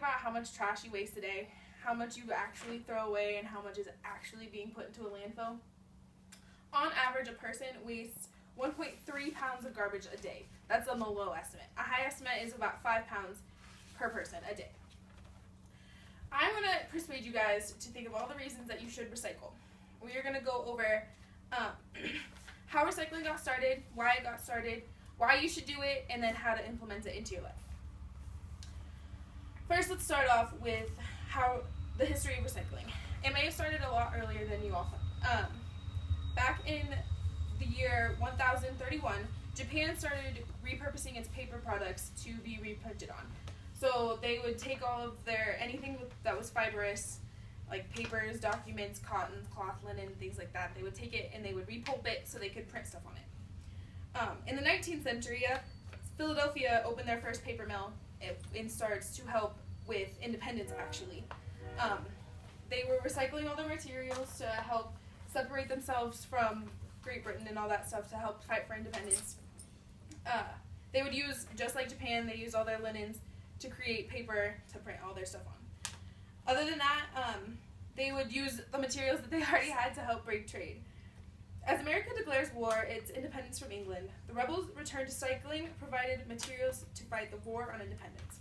about how much trash you waste a day, how much you actually throw away, and how much is actually being put into a landfill. On average, a person wastes 1.3 pounds of garbage a day. That's on the low estimate. A high estimate is about 5 pounds per person a day. I'm going to persuade you guys to think of all the reasons that you should recycle. We are going to go over how recycling got started, why it got started, why you should do it, and then how to implement it into your life. First, let's start off with how the history of recycling. It may have started a lot earlier than you all thought. Back in the year 1031, Japan started repurposing its paper products to be reprinted on. So they would take all of anything that was fibrous, like papers, documents, cotton, cloth, linen, things like that. They would take it and they would repulp it so they could print stuff on it. In the 19th century, Philadelphia opened their first paper mill in starts to help with independence, actually. They were recycling all their materials to help separate themselves from Great Britain and all that stuff to help fight for independence. They would use, just like Japan, they used all their linens to create paper to print all their stuff on. Other than that, they would use the materials that they already had to help break trade. As America declares war its independence from England, the rebels returned to cycling, provided materials to fight the war on independence.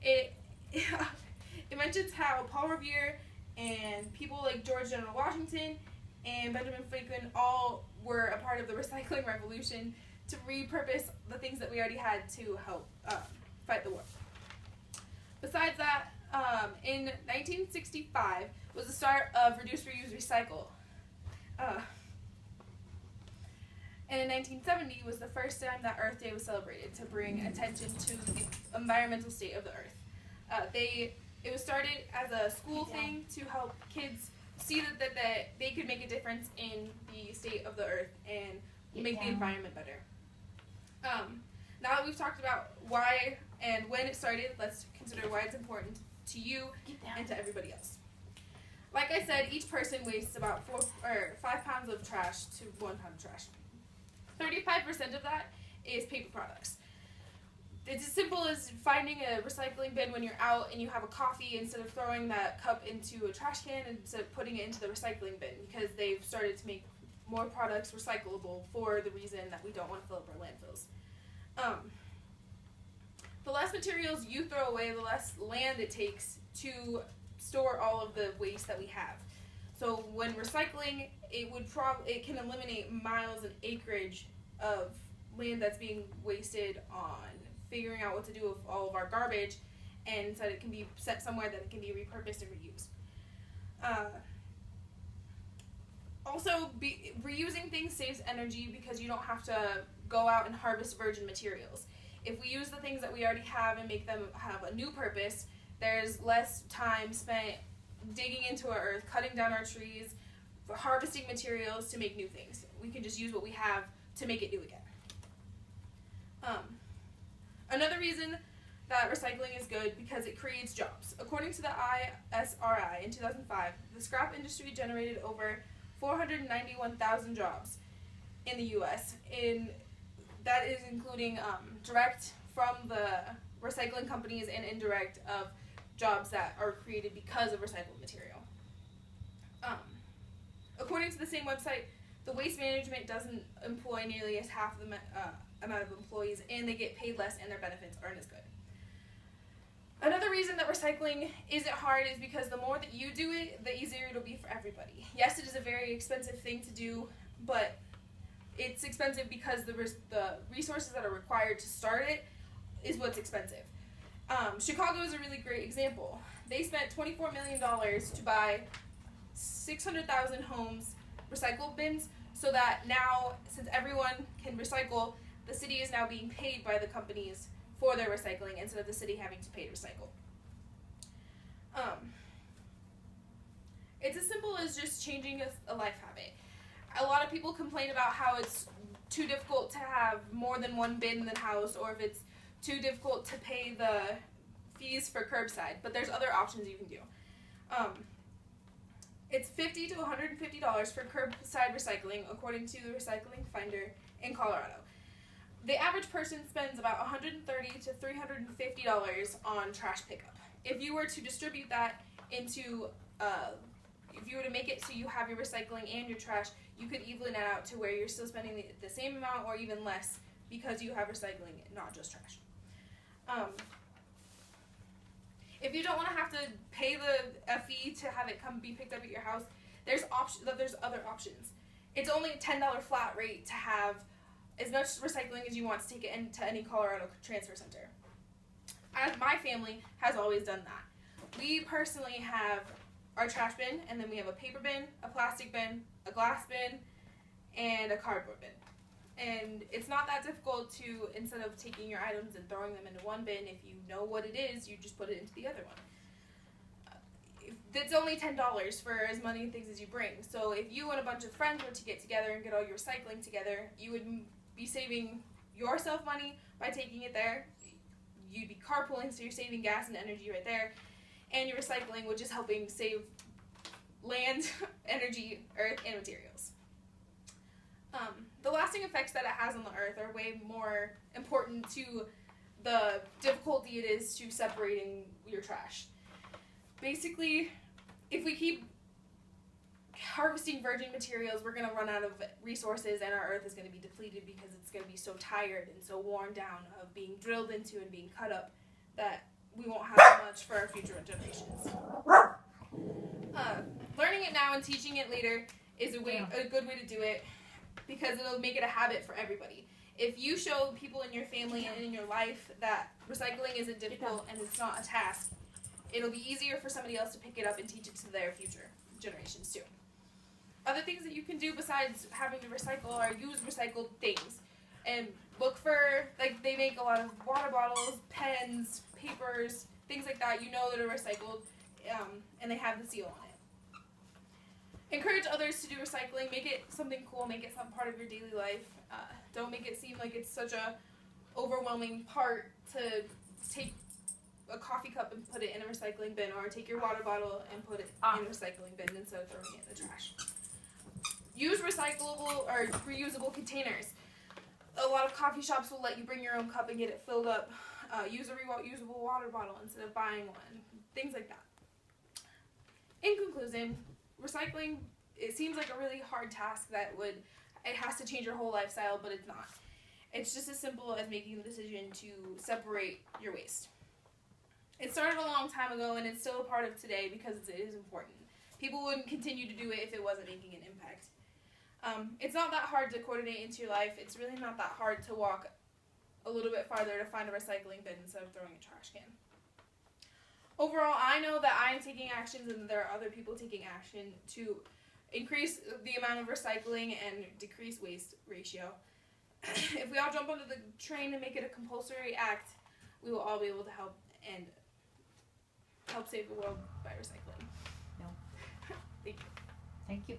It mentions how Paul Revere and people like George General Washington and Benjamin Franklin all were a part of the recycling revolution to repurpose the things that we already had to help fight the war. Besides that, in 1965 was the start of Reduce, Reuse, Recycle. And in 1970 was the first time that Earth Day was celebrated to bring attention to the environmental state of the Earth. It was started as a school thing to help kids see that they could make a difference in the state of the Earth and make the environment better. Now that we've talked about why and when it started, let's consider why it's important to you and to everybody else. Like I said, each person wastes about 5 pounds of trash to 1 pound of trash. 35% of that is paper products. It's as simple as finding a recycling bin when you're out and you have a coffee, instead of throwing that cup into a trash can, instead of putting it into the recycling bin, because they've started to make more products recyclable for the reason that we don't want to fill up our landfills. The less materials you throw away, the less land it takes to store all of the waste that we have. So when recycling, it can eliminate miles and acreage of land that's being wasted on figuring out what to do with all of our garbage, and so that it can be sent somewhere that it can be repurposed and reused. Also, reusing things saves energy because you don't have to go out and harvest virgin materials. If we use the things that we already have and make them have a new purpose, there's less time spent digging into our earth, cutting down our trees, harvesting materials to make new things. We can just use what we have to make it new again. Another reason that recycling is good, because it creates jobs. According to the ISRI in 2005, the scrap industry generated over 491,000 jobs in the U.S. That is including direct from the recycling companies and indirect of jobs that are created because of recycled material. According to the same website, the waste management doesn't employ nearly as half the amount of employees, and they get paid less, and their benefits aren't as good. Another reason that recycling isn't hard is because the more that you do it, the easier it'll be for everybody. Yes, it is a very expensive thing to do, but it's expensive because the resources that are required to start it is what's expensive. Chicago is a really great example. They spent $24 million to buy 600,000 homes recycle bins, so that now, since everyone can recycle, the city is now being paid by the companies for their recycling instead of the city having to pay to recycle. It's as simple as just changing a life habit. A lot of people complain about how it's too difficult to have more than one bin in the house, or if it's too difficult to pay the fees for curbside, but there's other options you can do. It's $50 to $150 for curbside recycling, according to the Recycling Finder in Colorado. The average person spends about $130 to $350 on trash pickup. if you were to distribute that into, if you were to make it so you have your recycling and your trash, you could even it out to where you're still spending the same amount or even less because you have recycling, not just trash. If you don't want to have to pay a fee to have it come be picked up at your house, there's other options. It's only a $10 flat rate to have as much recycling as you want to take it into any Colorado transfer center. My family has always done that. We personally have our trash bin, and then we have a paper bin, a plastic bin, a glass bin, and a cardboard bin. And it's not that difficult to, instead of taking your items and throwing them into one bin, if you know what it is, you just put it into the other one. It's only $10 for as many things as you bring. So if you and a bunch of friends were to get together and get all your recycling together, you would be saving yourself money by taking it there. You'd be carpooling, so you're saving gas and energy right there. And your recycling, which is helping save land, energy, earth, and materials. The lasting effects that it has on the earth are way more important to the difficulty it is to separating your trash. Basically, if we keep harvesting virgin materials, we're going to run out of resources, and our earth is going to be depleted because it's going to be so tired and so worn down of being drilled into and being cut up that we won't have much for our future generations. Learning it now and teaching it later is a good way to do it, because it'll make it a habit for everybody. If you show people in your family and in your life that recycling isn't difficult and it's not a task, it'll be easier for somebody else to pick it up and teach it to their future generations too. Other things that you can do besides having to recycle are use recycled things. And look for, like, they make a lot of water bottles, pens, papers, things like that you know that are recycled, and they have the seal on it. Encourage others to do recycling. Make it something cool. Make it some part of your daily life. Don't make it seem like it's such a overwhelming part to take a coffee cup and put it in a recycling bin, or take your water bottle and put it in a recycling bin instead of throwing it in the trash. Use recyclable or reusable containers. A lot of coffee shops will let you bring your own cup and get it filled up. Use a reusable water bottle instead of buying one. Things like that. In conclusion, recycling, it seems like a really hard task it has to change your whole lifestyle, but it's not. It's just as simple as making the decision to separate your waste. It started a long time ago, and it's still a part of today because it is important. People wouldn't continue to do it if it wasn't making an impact. It's not that hard to coordinate into your life. It's really not that hard to walk a little bit farther to find a recycling bin instead of throwing a trash can. Overall, I know that I am taking actions and there are other people taking action to increase the amount of recycling and decrease waste ratio. If we all jump onto the train and make it a compulsory act, we will all be able to help save the world by recycling. No. Thank you. Thank you.